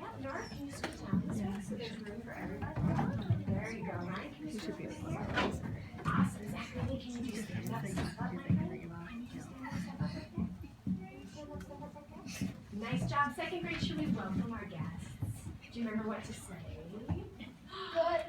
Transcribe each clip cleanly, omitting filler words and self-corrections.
Yeah, Nora, can you scoot down this way so there's room for everybody? There you go, Ryan. Can you scoot this here? Awesome. Zachary, can you just stand up and step up, my friend? Can you just stand up and step up right there? Step up right there. Nice job. Second grade, should we welcome our guests? Do you remember what to say? Good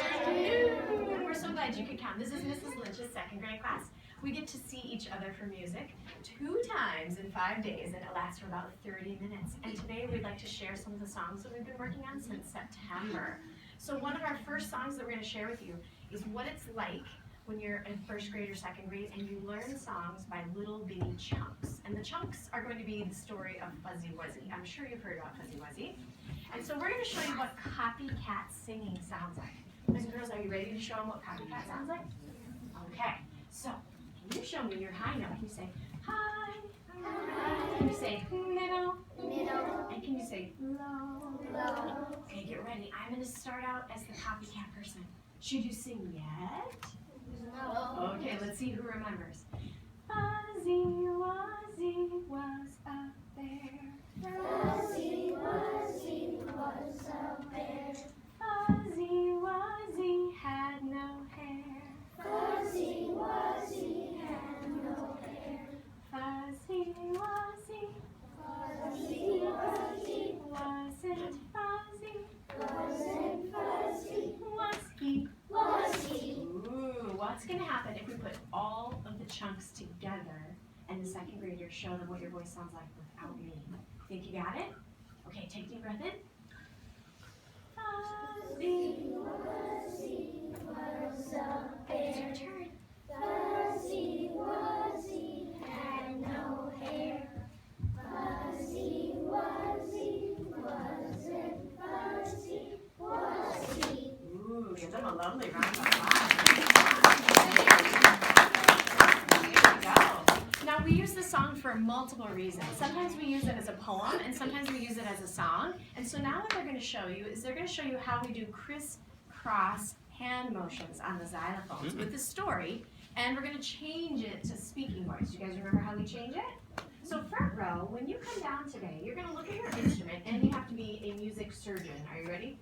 afternoon. We're so glad you could come. This is Mrs. Lynch's second grade class. We get to see each other for music 2 times in 5 days, and it lasts for about 30 minutes. And today we'd like to share some of the songs that we've been working on since September. So one of our first songs that we're going to share with you is what it's like when you're in first grade or second grade and you learn songs by little bitty chunks. And the chunks are going to be the story of Fuzzy Wuzzy. I'm sure you've heard about Fuzzy Wuzzy. And so we're going to show you what copycat singing sounds like. Boys and girls, are you ready to show them what copycat sounds like? Okay, so can you show me your high note? Can you say high? High. Can you say middle? Middle. And can you say low? Low. Okay, get ready. I'm going to start out as the copycat person. Should you sing yet? No. Okay, let's see who remembers. Fuzzy Wuzzy was a bear. Fuzzy Wuzzy was a bear. Fuzzy Wuzzy had no hair. Fuzzy Wuzzy had no hair. Fuzzy Wuzzy. Fuzzy Wuzzy wasn't fuzzy. Wasn't fuzzy. Was he? Was he? Ooh, what's going to happen if we put all of the chunks together and the second graders show them what your voice sounds like without me? Think you got it? Okay, take a deep breath in. Fuzzy Wuzzy was a bear. It's your turn. Fuzzy Wuzzy had no hair. Fuzzy Wuzzy wasn't fuzzy. Was he? Ooh, you've done a lovely round of applause. There you go. Now we use this song for multiple reasons. Sometimes we use it as a poem, and sometimes we use it as a song. And so now what they're going to show you is they're going to show you how we do crisscross hand motions on the xylophones with the story, and we're going to change it to speaking voice. You guys remember how we change it? So front row, when you come down today, you're going to look at your instrument, and you have to be a music surgeon. Are you ready?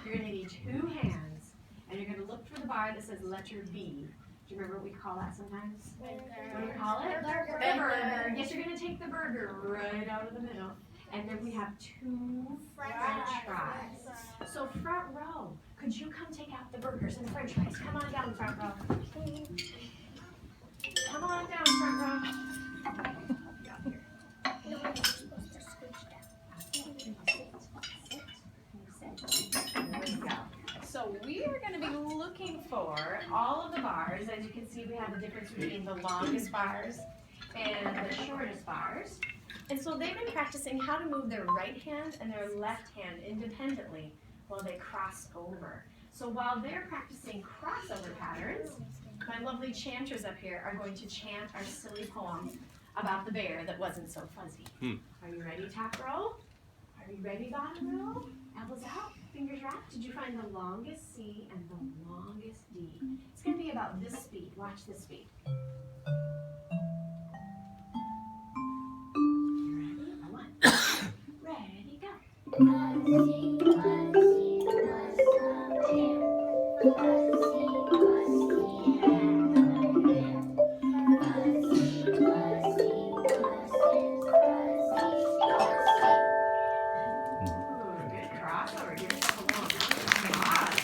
You're going to need 2 hands, and you're going to look for the bar that says letter B. Do you remember what we call that sometimes? Burger. What do we call it? Burger. The burger. Yes, you're going to take the burger right out of the middle. And then we have 2 French fries. So front row, could you come take out the burgers and the French fries? Come on down, front row. Come on down, front row. There we go. So we are going to be looking for all of the bars. As you can see, we have the difference between the longest bars and the shortest bars. And so they've been practicing how to move their right hand and their left hand independently while they cross over. So while they're practicing crossover patterns, my lovely chanters up here are going to chant our silly poem about the bear that wasn't so fuzzy. Are you ready, top row? Are you ready, bottom row? Elbows out, fingers wrapped. Did you find the longest C and the longest D? It's going to be about this speed. Watch this speed. You ready? One. Ready, go. Fuzzy Wuzzy was a bear. Fuzzy Wuzzy had no hair. Fuzzy Wuzzy wasn't fuzzy. Ooh, good crossover. Give yourself a little applause.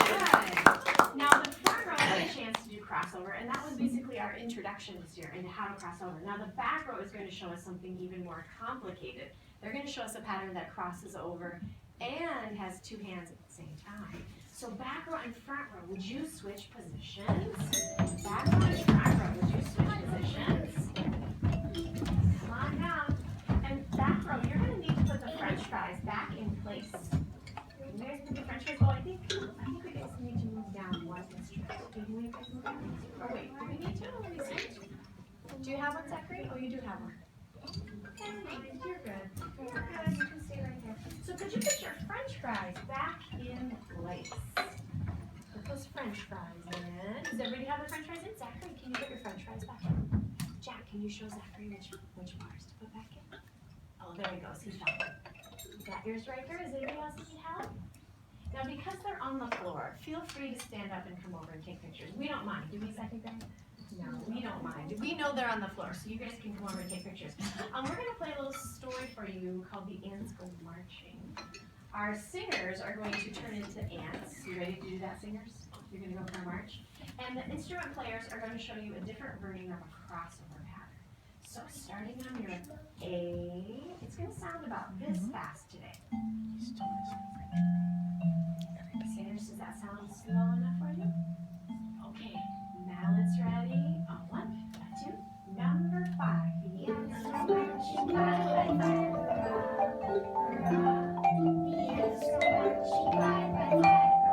Good. Now the front row had a chance to do crossover, and that was basically our introduction this year into how to cross over. Now the back row is going to show us something even more complicated. They're going to show us a pattern that crosses over and has 2 hands at the same time. So back row and front row, would you switch positions? Back row and front row, would you switch positions? Come on down. And back row, you're going to need to put the French fries back in place. You guys put the French fries? Oh, I think we guys need to move down one extra. Do you guys move down? Oh wait, do we need to? Let me see. Do you have one, Zachary? Oh, you do have one. Okay, you're good. You're good. You can stay right there. So could you put your French fries back in place? Put those French fries in. Does everybody have their French fries in? Zachary, can you put your French fries back in? Jack, can you show Zachary which bars to put back in? Oh, there he goes. He found it. You got yours right there. Does anybody else need help? Now, because they're on the floor, feel free to stand up and come over and take pictures. We don't mind. Do we, second grade? No, we don't mind. We know they're on the floor, so you guys can come over and take pictures. We're going to play a little story for you called The Ants Go Marching. Our singers are going to turn into ants. You ready to do that, singers? You're going to go for a march? And the instrument players are going to show you a different version of a crossover pattern. So starting on your A, it's going to sound about this fast today. Singers, does that sound slow enough for you? Okay, now it's ready. On 1, 2, number 5. The ants go marching 5 by 5. The ants go marching 5 by 5. The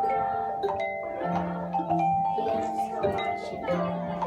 ants go marching 5 by 5.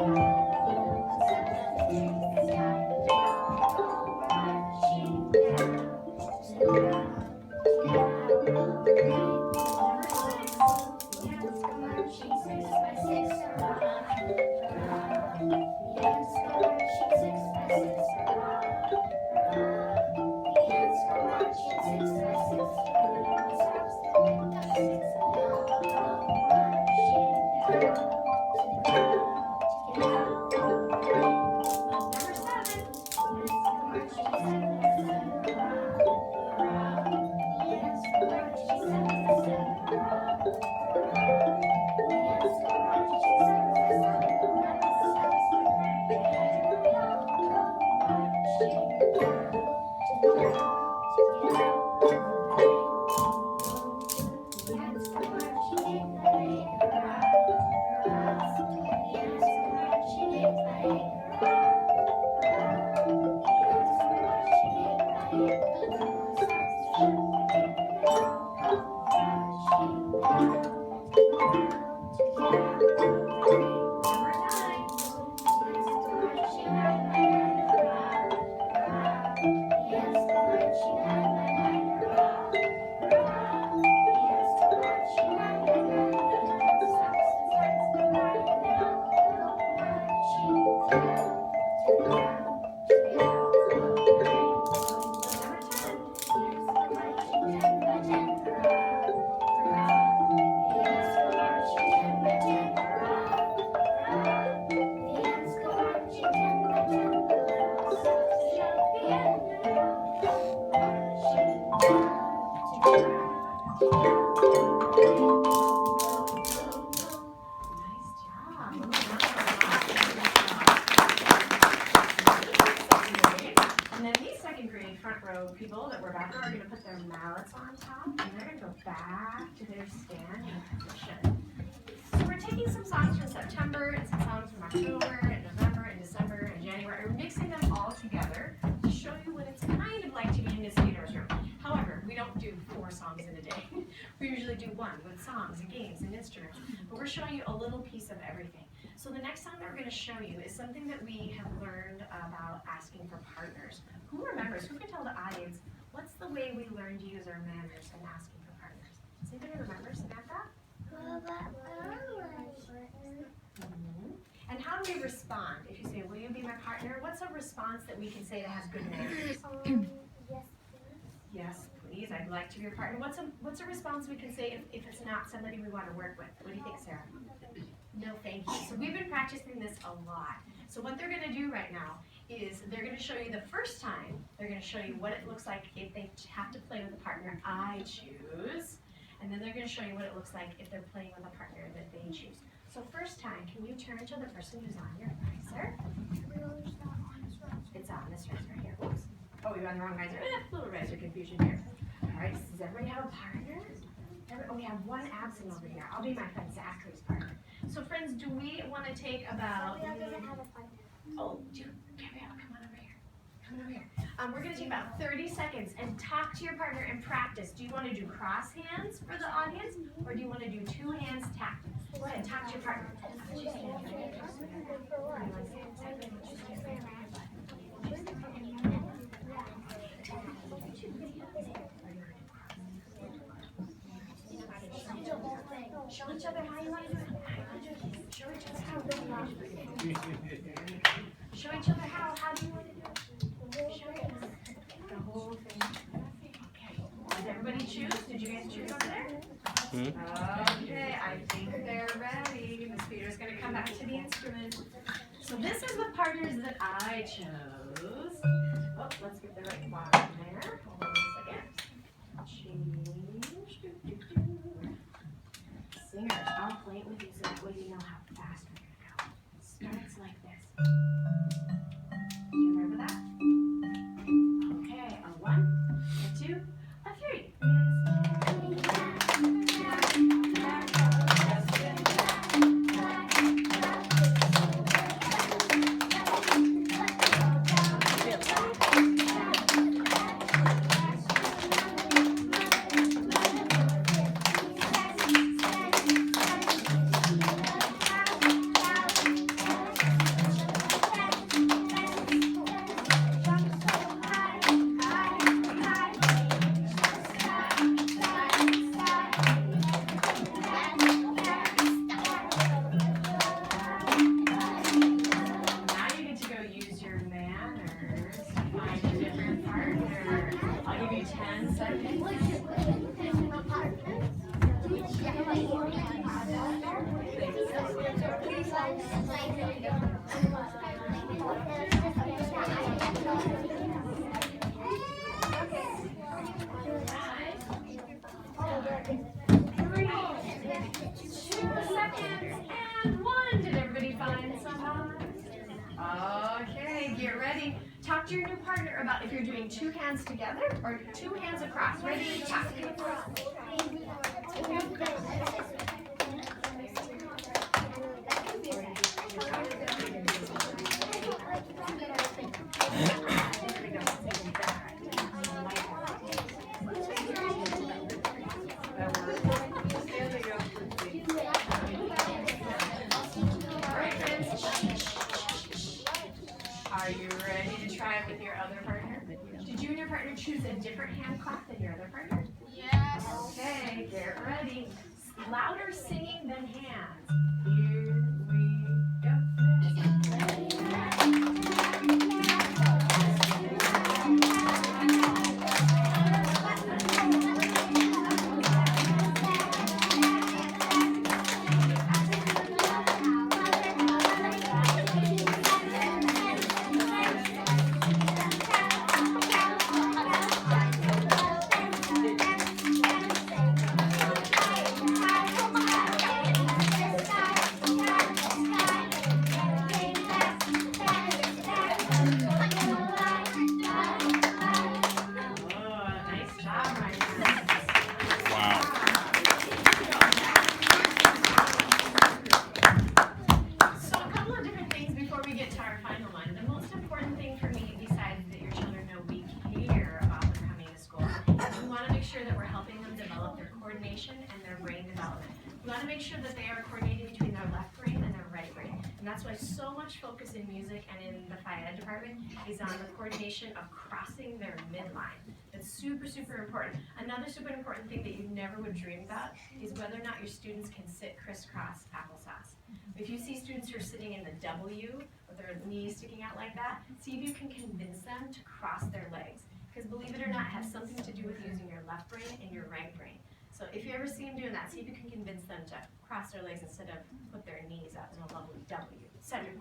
People that we're back are going to put their mallets on top, and they're going to go back to their standing position. So we're taking some songs from September and some songs from October and November and December and January. We're mixing them all together to show you what it's kind of like to be in Miss Theodore's room. However, we don't do 4 songs in a day. We usually do 1 with songs and games and instruments. But we're showing you a little piece of everything. So the next song that we're going to show you is something that we have learned about asking for partners. Who remembers, who can tell the audience, what's the way we learn to use our manners in asking for partners? Does anybody remember, Samantha? And how do we respond? If you say, will you be my partner? What's a response that we can say that has good manners? Yes, please. Yes, please. I'd like to be your partner. What's a response we can say if it's not somebody we want to work with? What do you think, Sarah? No, thank you. So we've been practicing this a lot. So what they're going to do right now is they're going to show you the first time, they're going to show you what it looks like if they have to play with a partner I choose. And then they're going to show you what it looks like if they're playing with a partner that they choose. So first time, can you turn to the person who's on your riser? It's on this riser here. Oops. Oh, you're on the wrong riser. Little riser confusion here. All right, does everybody have a partner? Oh, we have one absent over here. I'll be my friend Zachary's partner. So friends, do we want to take about... Oh, Gabrielle, come on over here. Come over here. We're going to take about 30 seconds and talk to your partner and practice. Do you want to do cross hands for the audience, or do you want to do 2 hands tapped? Go ahead, talk to your partner. Show each other how you want to do it. Show each other how. Show each other how. How do you want to do it? Show each other the whole thing. Did you guys choose over there? Okay, I think they're ready. Miss Peter's going to come back to the instrument. So this is the partners that I chose. Oh, let's get the right bottom there. Hold on a second. Change. Singers, I'll play it with you so that way you know how fast we're going to go. Starts like this. Do you remember that? Okay, a 1, a 2, a 3. Okay, get ready. Talk to your new partner about if you're doing 2 hands together or 2 hands across. Ready? Talk. Are you ready to try it with your other partner? Did you and your partner choose a different hand clap than your other partner? Yes. Okay, get ready. Louder singing than hands. Here we go. And their brain development. We want to make sure that they are coordinating between their left brain and their right brain. And that's why so much focus in music and in the Phi Ed department is on the coordination of crossing their midline. It's super, super important. Another super important thing that you never would dream about is whether or not your students can sit crisscross applesauce. If you see students who are sitting in the W with their knees sticking out like that, see if you can convince them to cross their legs. Because believe it or not, it has something to do with using your left brain and your right brain. So if you ever see them doing that, see if you can convince them to cross their legs instead of put their knees out in a lovely W. Cedric.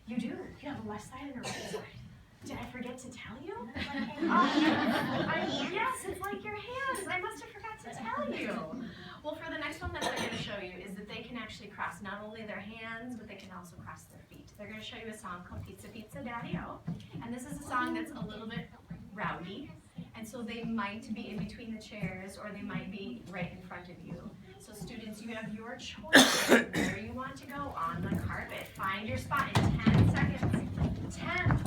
You do. You have a left side and a right side. Did I forget to tell you? Yes, it's like your hands. I must have forgot to tell you. Well, for the next one that they're going to show you is that they can actually cross not only their hands, but they can also cross their feet. They're going to show you a song called Pizza Pizza Daddy-O. And this is a song that's a little bit rowdy. And so they might be in between the chairs or they might be right in front of you. So students, you have your choice of where you want to go on the carpet. Find your spot in 10 seconds. 10,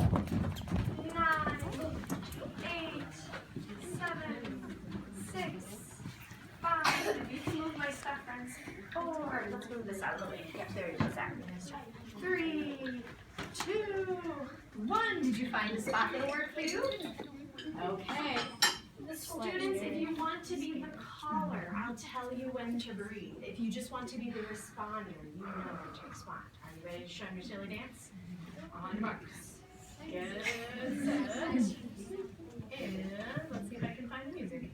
9, 8, 7, 6, 5. You can move my stuff, friends. 4. Let's move this out of the way. Yep, there you go, exactly. 3, 2, 1. Did you find a spot that'll work for you? Okay. Students, if you want to be the caller, I'll tell you when to breathe. If you just want to be the responder, you know when to respond. Are you ready to show them your silly dance? On your marks. Get set. And let's see if I can find the music.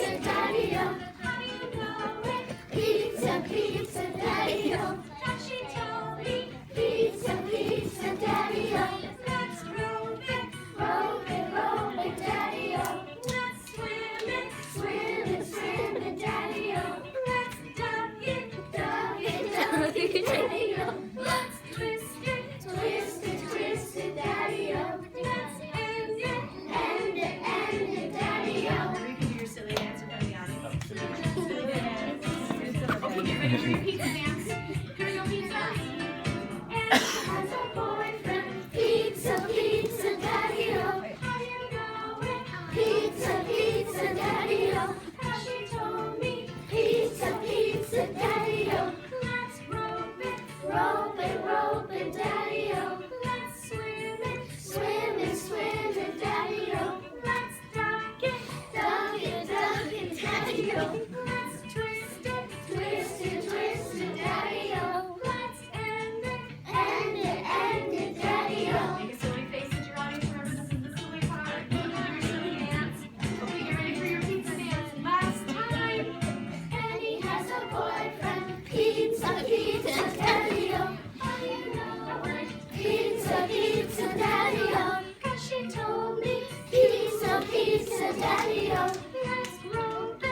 pizza, daddy-o. How do you know it? Pizza, pizza, daddy-o. She told me, pizza, pizza, daddy-o. Let's roll it, daddy-o. Let's swim it, daddy-o. Let's dunk it, daddy-o. Let's twist it, daddy-o. Let's end it, daddy-o. You can do your silly dance in front of the audience. Okay, get ready for your pizza dance. Here we go, pizza. And has a boyfriend. Pizza, pizza, daddy-o. How do you know it? Pizza, pizza, daddy-o. She told me. Pizza, pizza, daddy-o. Let's rope it, daddy-o. Let's swim it, daddy-o. Let's dunk it, daddy-o. Let's twist it, daddy-o. Let's end it, daddy-o. Make a silly face at your audience. Remember, this is the silly part. Do your silly dance. Okay, get ready for your pizza dance. Last time. And he has a boyfriend. Pizza, pizza, daddy-o. How do you know it? Pizza, pizza, daddy-o. 'Cause she told me. Pizza, pizza, daddy-o. Let's rope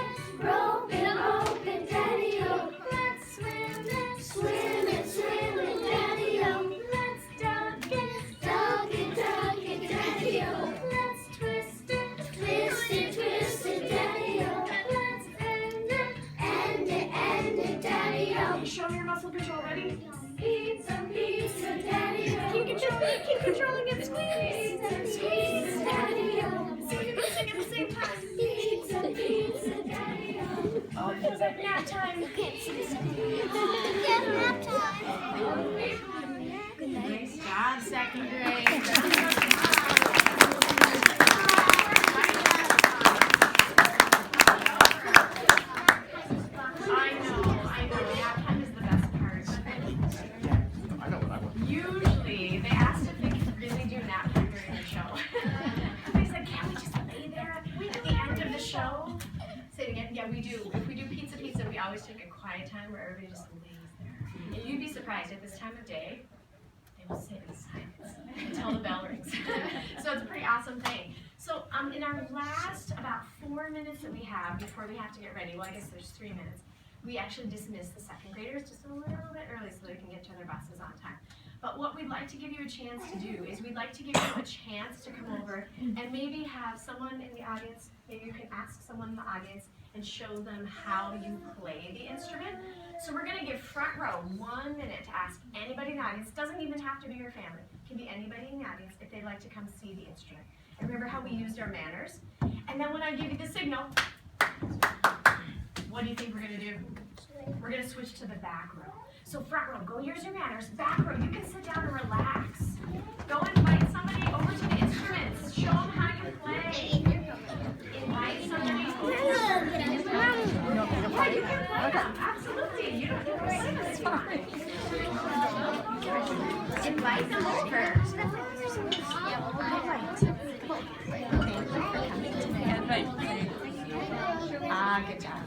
it, daddy-o. Let's swim it, daddy-o. Let's dunk it, daddy-o. Let's twist it, daddy-o. Let's end it, daddy-o. Show me your muscle control. Ready? Pizza, pizza, daddy-o. Keep controlling it. Squeeze. Squeeze, daddy-o. Sing at the same time. Pizza, pizza, daddy-o. Oh, it feels like nap time. Nap time. Nice job, second grade. I know. Nap time is the best part. I know what I want. Usually, they asked if they could really do nap time during the show. They said, can't we just lay there at the end of the show? Say it again. Yeah, we do. If we do pizza, we always take a quiet time where everybody just lays there. And you'd be surprised at this time of day, they will sit in silence until the bell rings. So it's a pretty awesome thing. So in our last about 4 minutes that we have before we have to get ready, well, I guess there's 3 minutes, we actually dismiss the second graders just a little bit early so they can get to their buses on time. But what we'd like to give you a chance to do is we'd like to give you a chance to come over and maybe have someone in the audience, maybe you can ask someone in the audience and show them how you play the instrument. So we're going to give front row 1 minute to ask anybody in the audience. Doesn't even have to be your family. It can be anybody in the audience if they'd like to come see the instrument. And remember how we used our manners? And then when I give you the signal, what do you think we're going to do? We're going to switch to the back row. So front row, go use your manners. Back row, you can sit down and relax. Go invite somebody over to the instruments. Show them how you play. Invite somebody over. Yeah, you can play them. Absolutely. You don't have to sing them. It's fine. Invite them over. Good job.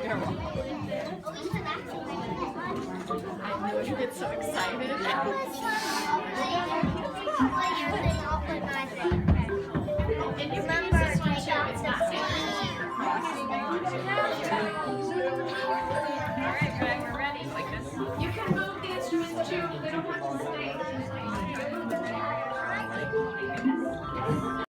You're welcome. I know you get so excited.